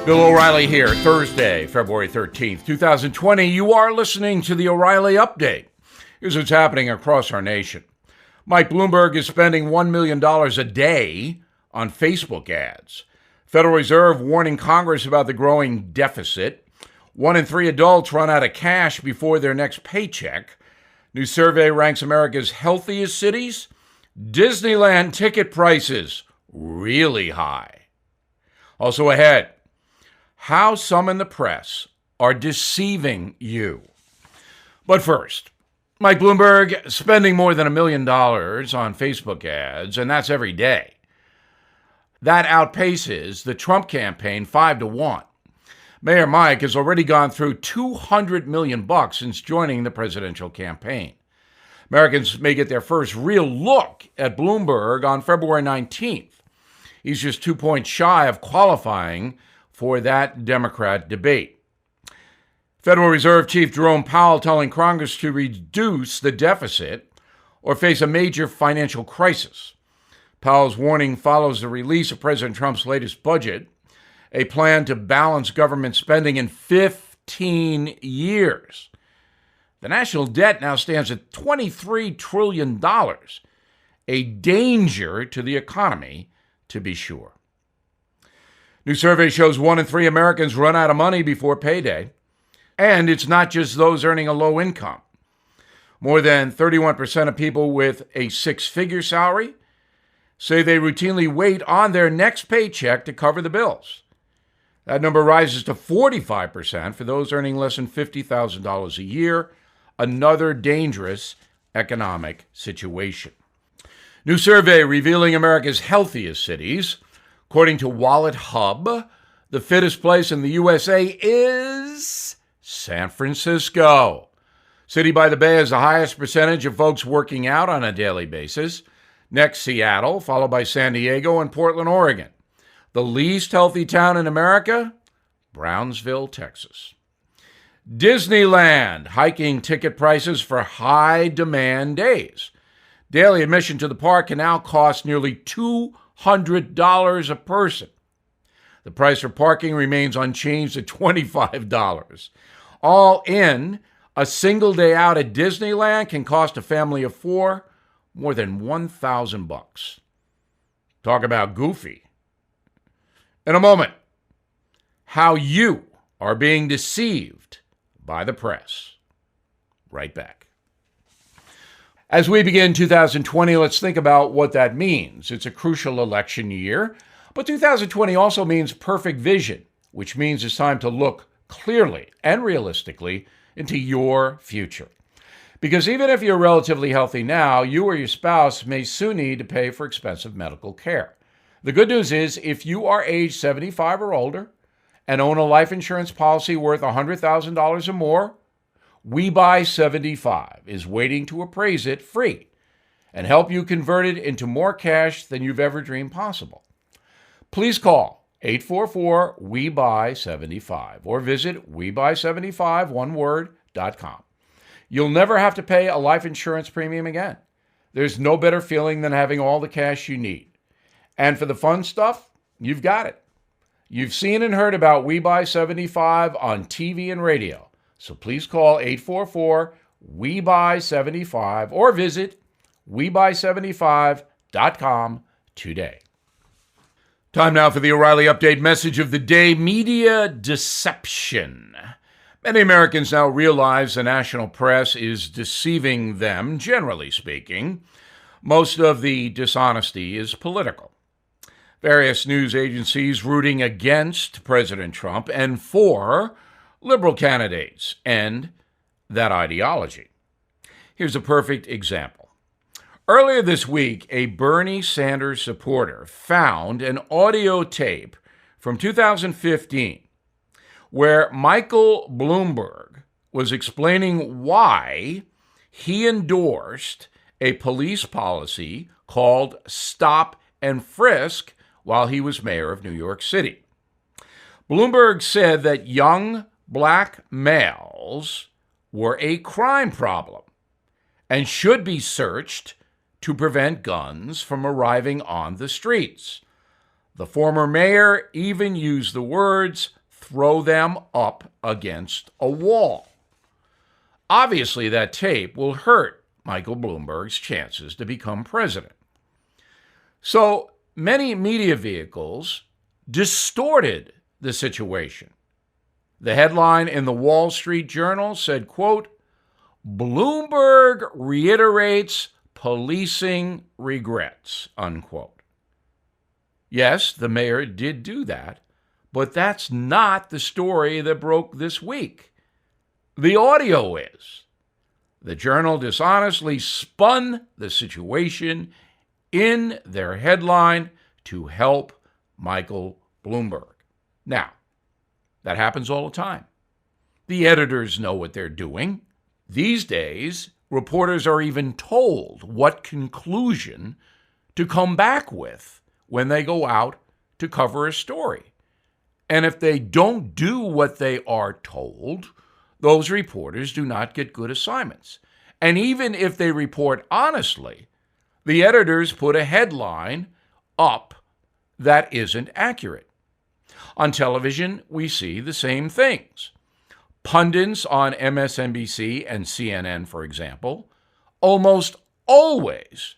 Bill O'Reilly here, Thursday, February 13th, 2020. You are listening to the O'Reilly Update. Here's what's happening across our nation. Mike Bloomberg is spending $1 million a day on Facebook ads. Federal Reserve warning Congress about the growing deficit. 1 in 3 adults run out of cash before their next paycheck. New survey ranks America's healthiest cities. Disneyland ticket prices really high. Also ahead, how some in the press are deceiving you. But first, Mike Bloomberg spending more than $1 million on Facebook ads, and that's every day. That outpaces the Trump campaign 5-1. Mayor Mike has already gone through $200 million since joining the presidential campaign. Americans may get their first real look at Bloomberg on February 19th. He's just 2 points shy of qualifying for that Democrat debate. Federal Reserve Chief Jerome Powell telling Congress to reduce the deficit or face a major financial crisis. Powell's warning follows the release of President Trump's latest budget, a plan to balance government spending in 15 years. The national debt now stands at $23 trillion, a danger to the economy, to be sure. New survey shows 1 in 3 Americans run out of money before payday. And it's not just those earning a low income. More than 31% of people with a 6-figure salary say they routinely wait on their next paycheck to cover the bills. That number rises to 45% for those earning less than $50,000 a year, another dangerous economic situation. New survey revealing America's healthiest cities. According to Wallet Hub, the fittest place in the USA is San Francisco. City by the Bay has the highest percentage of folks working out on a daily basis. Next, Seattle, followed by San Diego and Portland, Oregon. The least healthy town in America, Brownsville, Texas. Disneyland, hiking ticket prices for high-demand days. Daily admission to the park can now cost nearly $200 a person. The price for parking remains unchanged at $25. All in, a single day out at Disneyland can cost a family of 4 more than $1,000. Talk about goofy. In a moment, how you are being deceived by the press. Right back. As we begin 2020, let's think about what that means. It's a crucial election year, but 2020 also means perfect vision, which means it's time to look clearly and realistically into your future. Because even if you're relatively healthy now, you or your spouse may soon need to pay for expensive medical care. The good news is, if you are age 75 or older and own a life insurance policy worth $100,000 or more, We Buy 75 is waiting to appraise it free and help you convert it into more cash than you've ever dreamed possible. Please call 844-WE-BUY-75 or visit WeBuy75, You'll never have to pay a life insurance premium again. There's no better feeling than having all the cash you need. And for the fun stuff, you've got it. You've seen and heard about We Buy 75 on TV and radio. So please call 844-WE-BUY-75 or visit WeBuy75.com today. Time now for the O'Reilly Update message of the day: media deception. Many Americans now realize the national press is deceiving them, generally speaking. Most of the dishonesty is political. Various news agencies rooting against President Trump and for liberal candidates and that ideology. Here's a perfect example. Earlier this week, a Bernie Sanders supporter found an audio tape from 2015 where Michael Bloomberg was explaining why he endorsed a police policy called Stop and Frisk while he was mayor of New York City. Bloomberg said that young black males were a crime problem and should be searched to prevent guns from arriving on the streets. The former mayor even used the words throw them up against a wall. Obviously, that tape will hurt Michael Bloomberg's chances to become president. So many media vehicles distorted the situation. The headline in the Wall Street Journal said, quote, Bloomberg reiterates policing regrets, unquote. Yes, the mayor did do that, but that's not the story that broke this week. The audio is. The Journal dishonestly spun the situation in their headline to help Michael Bloomberg. Now, that happens all the time. The editors know what they're doing. These days, reporters are even told what conclusion to come back with when they go out to cover a story. And if they don't do what they are told, those reporters do not get good assignments. And even if they report honestly, the editors put a headline up that isn't accurate. On television, we see the same things. Pundits on MSNBC and CNN, for example, almost always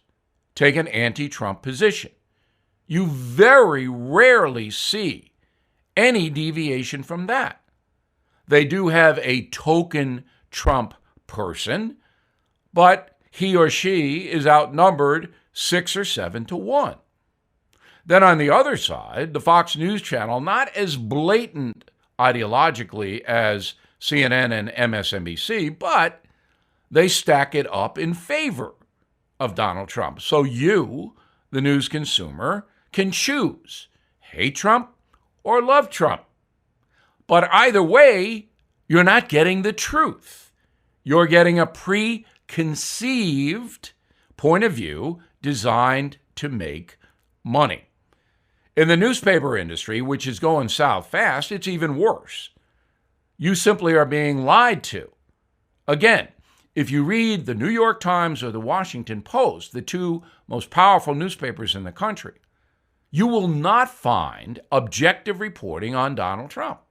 take an anti-Trump position. You very rarely see any deviation from that. They do have a token Trump person, but he or she is outnumbered 6 or 7 to 1. Then on the other side, the Fox News channel, not as blatant ideologically as CNN and MSNBC, but they stack it up in favor of Donald Trump. So you, the news consumer, can choose hate Trump or love Trump. But either way, you're not getting the truth. You're getting a preconceived point of view designed to make money. In the newspaper industry, which is going south fast, it's even worse. You simply are being lied to. Again, if you read the New York Times or the Washington Post, the two most powerful newspapers in the country, you will not find objective reporting on Donald Trump.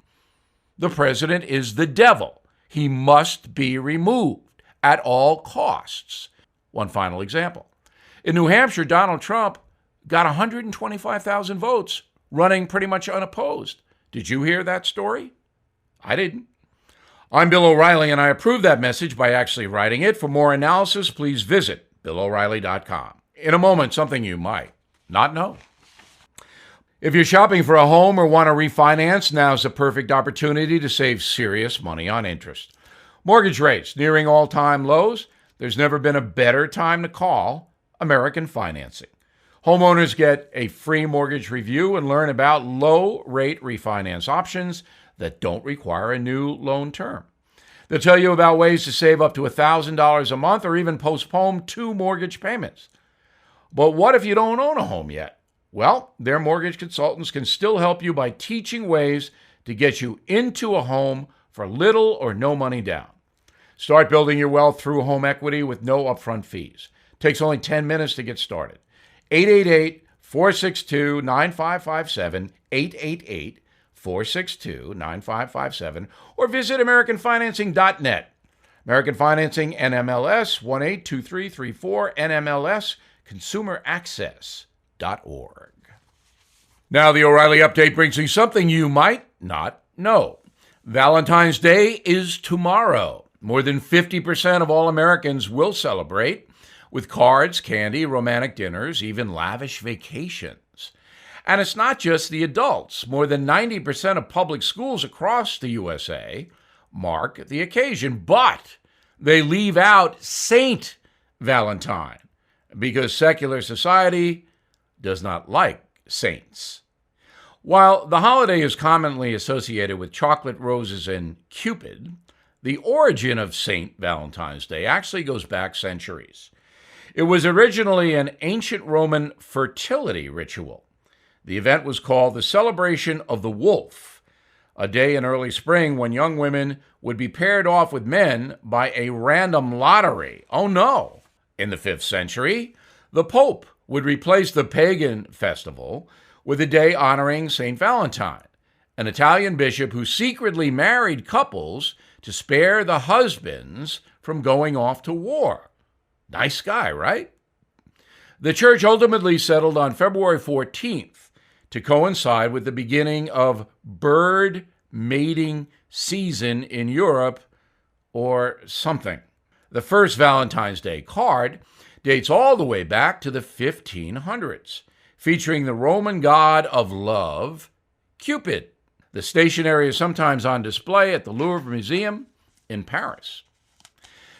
The president is the devil. He must be removed at all costs. One final example. In New Hampshire, Donald Trump got 125,000 votes, running pretty much unopposed. Did you hear that story? I didn't. I'm Bill O'Reilly, and I approve that message by actually writing it. For more analysis, please visit BillO'Reilly.com. In a moment, something you might not know. If you're shopping for a home or want to refinance, now's the perfect opportunity to save serious money on interest. Mortgage rates nearing all-time lows. There's never been a better time to call American Financing. Homeowners get a free mortgage review and learn about low-rate refinance options that don't require a new loan term. They'll tell you about ways to save up to $1,000 a month or even postpone 2 mortgage payments. But what if you don't own a home yet? Well, their mortgage consultants can still help you by teaching ways to get you into a home for little or no money down. Start building your wealth through home equity with no upfront fees. Takes only 10 minutes to get started. 888-462-9557, 888-462-9557, or visit AmericanFinancing.net. American Financing, NMLS 182334, NMLS, consumeraccess.org. Now, the O'Reilly Update brings you something you might not know. Valentine's Day is tomorrow. More than 50% of all Americans will celebrate with cards, candy, romantic dinners, even lavish vacations. And it's not just the adults. More than 90% of public schools across the USA mark the occasion, but they leave out Saint Valentine because secular society does not like saints. While the holiday is commonly associated with chocolate, roses, and Cupid, the origin of St. Valentine's Day actually goes back centuries. It was originally an ancient Roman fertility ritual. The event was called the Celebration of the Wolf, a day in early spring when young women would be paired off with men by a random lottery. Oh no! In the 5th century, the Pope would replace the pagan festival with a day honoring St. Valentine. an Italian bishop who secretly married couples to spare the husbands from going off to war. Nice guy, right? The church ultimately settled on February 14th to coincide with the beginning of bird mating season in Europe or something. The first Valentine's Day card dates all the way back to the 1500s, featuring the Roman god of love, Cupid. The stationery is sometimes on display at the Louvre Museum in Paris.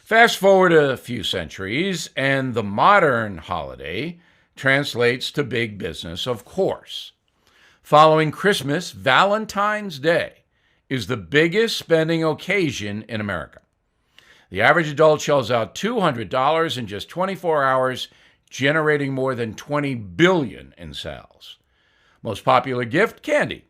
Fast forward a few centuries, and the modern holiday translates to big business, of course. Following Christmas, Valentine's Day is the biggest spending occasion in America. The average adult shells out $200 in just 24 hours, generating more than $20 billion in sales. Most popular gift, candy.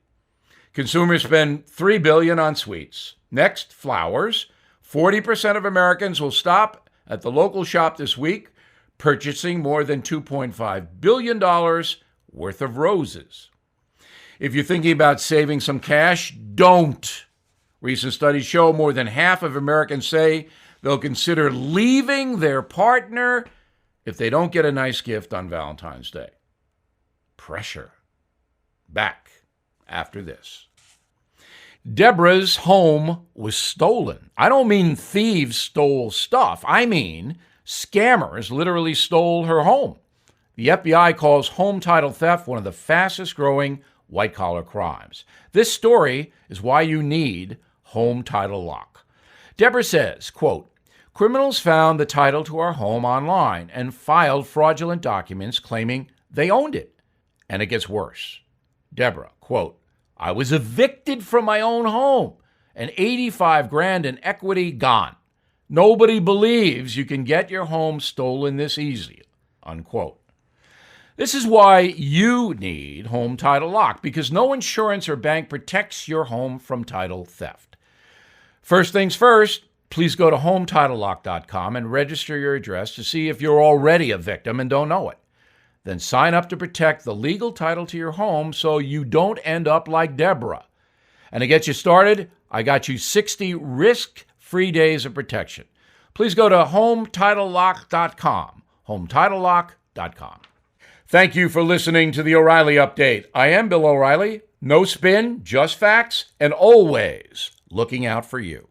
Consumers spend $3 billion on sweets. Next, flowers. 40% of Americans will stop at the local shop this week, purchasing more than $2.5 billion worth of roses. If you're thinking about saving some cash, don't. Recent studies show more than half of Americans say they'll consider leaving their partner if they don't get a nice gift on Valentine's Day. Pressure. Back after this. Deborah's home was stolen. I don't mean thieves stole stuff. I mean scammers literally stole her home. The FBI calls home title theft one of the fastest growing white-collar crimes. This story is why you need Home Title Lock. Deborah says, quote, criminals found the title to our home online and filed fraudulent documents claiming they owned it. And it gets worse. Deborah, quote, I was evicted from my own home and $85,000 in equity gone. Nobody believes you can get your home stolen this easy, unquote. This is why you need Home Title Lock, because no insurance or bank protects your home from title theft. First things first, please go to HomeTitleLock.com and register your address to see if you're already a victim and don't know it. Then sign up to protect the legal title to your home so you don't end up like Deborah. And to get you started, I got you 60 risk-free days of protection. Please go to HomeTitleLock.com, HomeTitleLock.com. Thank you for listening to the O'Reilly Update. I am Bill O'Reilly. No spin, just facts, and always looking out for you.